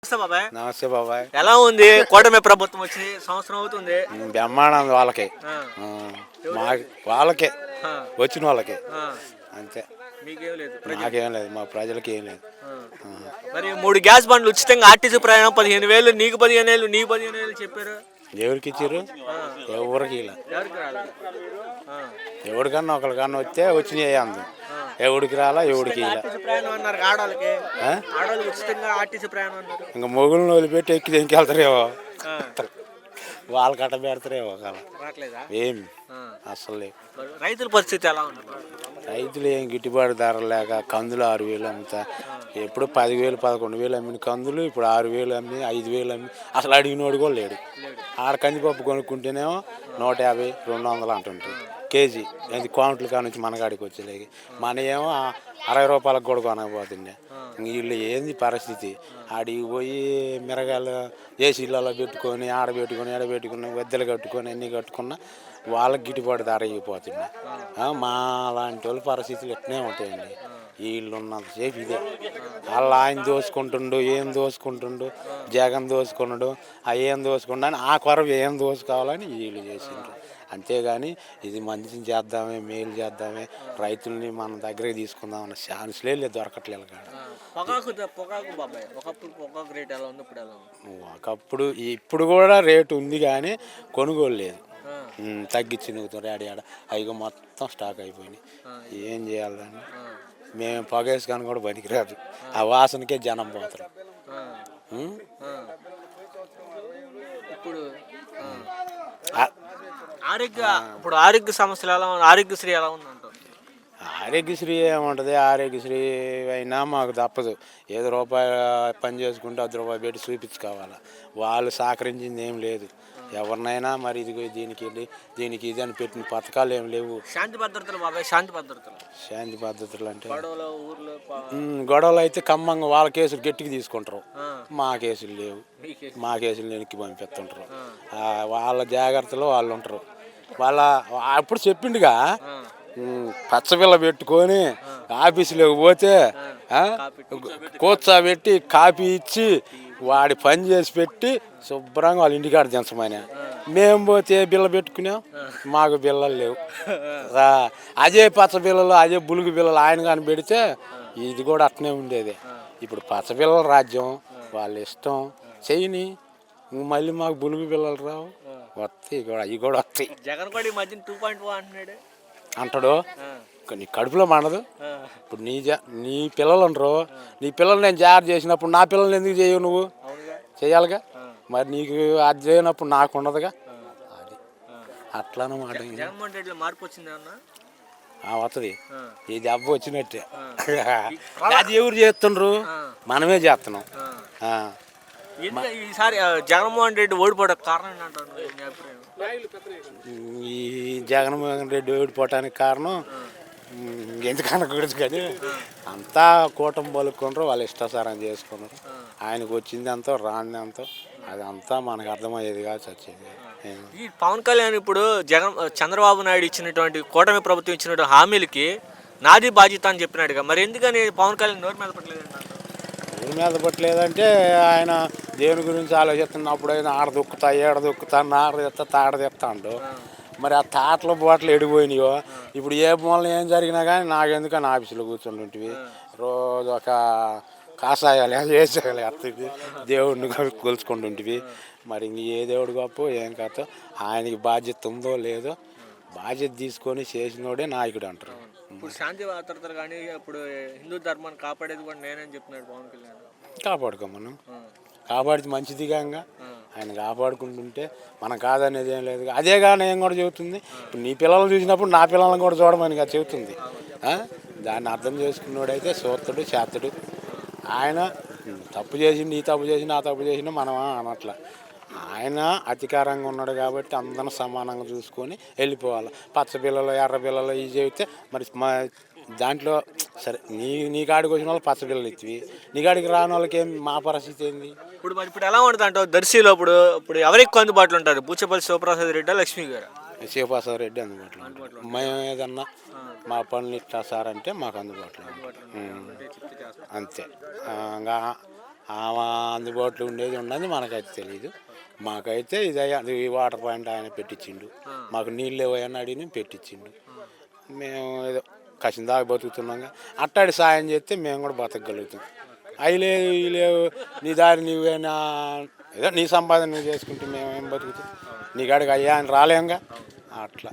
నమస్తే బాబాయ్. నమస్తే బాబాయ్. ఎలా ఉంది కూటమి ప్రభుత్వం వచ్చి సంవత్సరం అవుతుంది? బ్రహ్మాండం వాళ్ళకి, ఆ, మా వాళ్ళకే, ఆ, వచ్చిన వాళ్ళకి ఆ. అంతే. మీకేం లేదు నాకేం లేదు, మా ప్రజలకి ఏం లేదు. మరి 3 గ్యాస్ బండ్లు ఉచితంగా ఆర్టీసీ ప్రయాణం 15,000, నీకు 15,000, నీకు 15,000 చెప్పారు. ఎవరికి ఇచ్చారు? ఎవరికి ఇలా. ఎవరికి రాలేదు. ఆ, ఎవరికన్నా ఒకరికన్నా వస్తే వచ్చినాయి అందు. ఎవడికి రాలా, ఎవడికి ఇలా. ఆర్టీసీ ప్రయాణం అన్నారు ఆడవాళ్ళకి. ఆడవాళ్ళకి ఉచితంగా ఆర్టీసీ ప్రయాణం అన్నారు. ఇంకా మొగుళ్ళని వదిలిపెట్టి ఎక్కి ఇంకెళ్తారేమో, ఆ, వాళ్ళు కట్ట పెడతారేమో ఒకవేళ. రావట్లేదా? ఏం ఆ. అసలు లేవు. మరి రైతుల పరిస్థితి ఎలా ఉంది? రైతులు ఏం గిట్టుబాటు ధర లేక కందులు 6,000 అమ్ముతా. ఎప్పుడు 10,000 11,000 అమ్మిన కందులు ఇప్పుడు 6,000 అమ్మి 5,000 అమ్మి అసలు అడిగినోడు కూడా లేడు. ఆడ కందిపప్పు కొనుక్కుంటేనేమో 150 200 అంటుంటాయి కేజీ. అది క్వాంట్లు కాడ నుంచి మనగాడికి వచ్చేలేకి మన ఏమో 60 రూపాయలకు కూడా కొనకపోతుండే. వీళ్ళు ఏంది పరిస్థితి? ఆడికి పోయి మిరగాయలు ఏసీలలో పెట్టుకొని ఆడబెట్టుకొని ఎడబెట్టుకుని వద్దలు కట్టుకొని అన్నీ కట్టుకున్నా వాళ్ళకి గిట్టుబాటు ధర అయిపోతుంది. మా లాంటి వాళ్ళ పరిస్థితులు ఎట్నే ఉంటాయండి. వీళ్ళు ఉన్నంతసేపు ఇదే. వాళ్ళు ఆయన దోసుకుంటుండు, ఏం దోసుకుంటుండు, జగన్ దోసుకున్నాడు, ఏం దోసుకుండు అని ఆ కొరవ ఏం దోసుకోవాలని వీళ్ళు చేసిండ్రు. అంతేగాని ఇది మంచి చేద్దామే, మేలు చేద్దామే, రైతుల్ని మన దగ్గరికి తీసుకుందామన్న ఛాన్స్లే లేదు, దొరకట్లేదు కాడ. పొగాకు బాబాయ్, ఒకప్పుడు పొగాకు రేట్ ఎలా ఉంది, ఇప్పుడు ఎలా ఉంది? ఒకప్పుడు ఇప్పుడు కూడా రేటు ఉంది కానీ కొనుగోలు లేదు. తగ్గించి నువ్వుతారు ఆడ అవి మొత్తం స్టాక్ అయిపోయినాయి. ఏం చేయాలి దాన్ని? మేము పొగేసుకొని కూడా పనికిరాదు, ఆ వాసనకే జనం పోతారు. ఇప్పుడు ఇప్పుడు ఆరోగ్య సమస్యలు ఎలా ఉంది? ఆరోగ్యశ్రీ ఎలా ఉంది అంటారు? ఆరోగ్యశ్రీ ఏముంటుంది? ఆరోగ్యశ్రీ అయినా మాకు తప్పదు. ఏదో రూపాయి పని చేసుకుంటే 10 రూపాయలు పెట్టి చూపించుకోవాలి. వాళ్ళు సహకరించింది ఏం లేదు. ఎవరినైనా మరి ఇది దీనికి వెళ్ళి దీనికి ఇది అని పెట్టిన పథకాలు ఏం లేవు. శాంతి భద్రతలు బాబాయ్, శాంతి భద్రతలు అంటే గొడవలు అయితే ఖమ్మంగా వాళ్ళ కేసులు గట్టిగా తీసుకుంటారు. మా కేసులు లేవు, మా కేసులు వెనక్కి పంపిస్తుంటారు. వాళ్ళ జాగ్రత్తలో వాళ్ళు ఉంటారు. వాళ్ళ అప్పుడు చెప్పిండుగా పచ్చపిల్ల పెట్టుకొని ఆఫీసులోకి పోతే కూర్చోబెట్టి కాపీ ఇచ్చి వాడి పని చేసి పెట్టి శుభ్రంగా వాళ్ళ ఇంటికాడ దించమని. మేము పోతే బిల్ల పెట్టుకున్నాం, మాకు బిల్లలు లేవు. అదే పచ్చ బిల్లలు, అదే బులుగు బిల్లలు ఆయన కానీ పెడితే ఇది కూడా అట్నే ఉండేది. ఇప్పుడు పచ్చ బిల్లల రాజ్యం, వాళ్ళ ఇష్టం చేయని. మళ్ళీ మాకు బులుగు బిల్లలు రావు, వస్తాయి కూడా, అవి కూడా వస్తాయి. జగన్ కూడా ఈ మధ్య 2.2 అంటున్నాడు అంటాడు. నీ కడుపులో మండదు. ఇప్పుడు నీ పిల్లలు ఉండరు, నీ పిల్లలు నేను జాగ్రత్త చేసినప్పుడు నా పిల్లల్ని ఎందుకు చేయవు? నువ్వు చేయాలిగా. మరి నీకు అది చేయనప్పుడు నాకు ఉండదుగా. అది అట్లనమాట. జగన్మోహన్ రెడ్డిలో మార్పు వచ్చింది వస్తుంది. ఈ దెబ్బ వచ్చినట్టే. అది ఎవరు చేస్తుండ్రు? మనమే చేస్తున్నాం. ఈసారి జగన్మోహన్ రెడ్డి ఓడిపోవడానికి కారణం ఏంటంటారు? ఈ జగన్మోహన్ రెడ్డి ఓడిపోవటానికి కారణం ఎందుకనకూడదు కానీ అంతా కూటమి పలుకున్నారు, వాళ్ళు ఇష్టాసారం చేసుకున్నారు. ఆయనకు వచ్చింది అంతా రాంది అంతా అదంతా మనకు అర్థమయ్యేది కాదు, చచ్చేది. ఈ పవన్ కళ్యాణ్ ఇప్పుడు చంద్రబాబు నాయుడు ఇచ్చినటువంటి కూటమి ప్రభుత్వం ఇచ్చినటువంటి హామీలకి నాది బాధ్యత అని చెప్పినాడుగా, మరి ఎందుకని పవన్ కళ్యాణ్ నోరు మీద పట్టలేదు? నోరు మీద పట్టలేదంటే ఆయన దేవుని గురించి ఆలోచిస్తున్నప్పుడు అయినా ఆడ దొక్కుతా ఏడ దొక్కుతా నాడ తెస్తా తాడ తెస్తా అంటూ మరి ఆ తాటలు బోటలు ఎడిపోయినాయో. ఇప్పుడు ఏ మూలన ఏం జరిగినా కానీ నాకెందుకని ఆఫీసులో కూర్చుంటుంటివి, రోజు ఒక కాషాయాలు వేసేయాలి అత్తది దేవుడిని కొలుచుకుంటుంటివి. మరి ఇంక ఏ దేవుడు గొప్ప ఏం కథ, ఆయనకి బాధ్యత ఉందో లేదో బాధ్యత తీసుకొని చేసినోడే నాయకుడు అంటారు. ఇప్పుడు శాంతి భద్రతలు కానీ ఇప్పుడు హిందూ ధర్మాన్ని కాపాడేది కూడా నేనని చెప్తున్నాడు పవన్ కళ్యాణ్. కాపాడుకో, మనం కాపాడితే మంచిదిగా. ఆయన కాపాడుకుంటుంటే మనం కాదనేది ఏం లేదు. అదేగా నేను కూడా చెబుతుంది. ఇప్పుడు నీ పిల్లలు చూసినప్పుడు నా పిల్లలను కూడా చూడమని చెబుతుంది. దాన్ని అర్థం చేసుకున్నోడైతే సూత్రుడు చేతుడు. ఆయన తప్పు చేసిండు, ఈ తప్పు చేసిండు, ఆ తప్పు చేసిండు మనం అనట్లా. ఆయన అధికారంగా ఉన్నాడు కాబట్టి అందరం సమానంగా చూసుకొని వెళ్ళిపోవాలి. పచ్చ పిల్లలు ఎర్ర పిల్లలు ఇవి చెబితే మరి దాంట్లో సరే నీ కాడికి వచ్చిన వాళ్ళు పచ్చ పిల్లలు ఇచ్చివి, నీ కాడికి రాని వాళ్ళకి ఏం మా పరిస్థితి ఏంది? ఇప్పుడు ఎలా ఉంటుంది అంటే దర్శిలో ఇప్పుడు ఎవరికి అందుబాటులో ఉంటారు? బూచపల్లి శివప్రసాద్ రెడ్డి, లక్ష్మీ గారు? శివప్రసాద్ రెడ్డి అందుబాటులో ఉంటారు. మేము ఏదన్నా మా పనులు ఇస్తా సార్ అంటే మాకు అందుబాటులో అంతే. ఇంకా ఆమె అందుబాటులో ఉండేది ఉన్నది మనకైతే తెలియదు. మాకైతే ఇదయ్యా ఈ వాటర్ పాయింట్ ఆయన పెట్టించిండు. మాకు నీళ్ళు లేవని అడిగి పెట్టించిండు. మేము ఏదో కసిన దాకా బతుకుతున్నాగా. అట్టాడి సాయం చేస్తే మేము కూడా బతకగలుగుతాం. అవి లేవు ఇవి లేవు, నీ దారి నువ్వేనా, ఏదో నీ సంపాదన నువ్వు చేసుకుంటే మేము ఏం బతుకుతాం. నీ కాడికి అయ్యా అని రాలేంగా అట్లా.